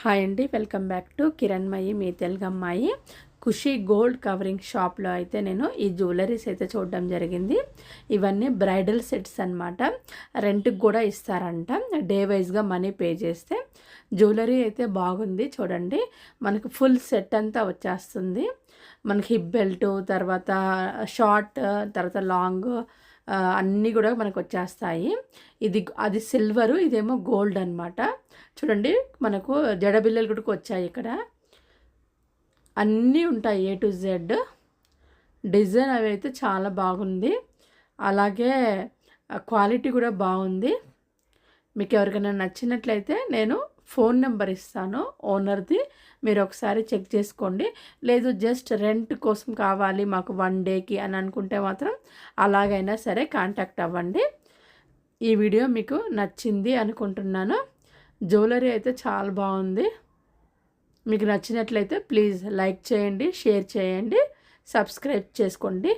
Hi అండి, welcome back to Kiranmayi మీ తెలుగు అమ్మాయి. ఖుషి gold covering షాప్లో అయితే నేను ఈ జ్యువెలరీస్ అయితే చూడడం జరిగింది. ఇవన్నీ బ్రైడల్ సెట్స్ అనమాట. రెంట్కి కూడా ఇస్తారంట, డే వైజ్గా మనీ పే చేస్తే. జ్యువెలరీ అయితే బాగుంది చూడండి. మనకు ఫుల్ సెట్ అంతా వచ్చేస్తుంది. మనకి హిప్ బెల్ట్, తర్వాత షార్ట్, తర్వాత లాంగ్ అన్నీ కూడా మనకు వచ్చేస్తాయి. అది సిల్వరు, ఇదేమో గోల్డ్ అనమాట. చూడండి, మనకు జడబిల్లలు కూడా వచ్చాయి. ఇక్కడ అన్నీ ఉంటాయి, ఏ టు జెడ్. డిజైన్ అవి అయితే చాలా బాగుంది, అలాగే క్వాలిటీ కూడా బాగుంది. మీకు ఎవరికైనా నచ్చినట్లయితే నేను ఫోన్ నెంబర్ ఇస్తాను ఓనర్ది, మీరు ఒకసారి చెక్ చేసుకోండి. లేదు జస్ట్ రెంట్ కోసం కావాలి మాకు 1 డేకి అని అనుకుంటే మాత్రం అలాగైనా సరే కాంటాక్ట్ అవ్వండి. ఈ వీడియో మీకు నచ్చింది అనుకుంటున్నాను. జ్యువెలరీ అయితే చాలా బాగుంది. మీకు నచ్చినట్లయితే ప్లీజ్ లైక్ చేయండి, షేర్ చేయండి, సబ్స్క్రైబ్ చేసుకోండి.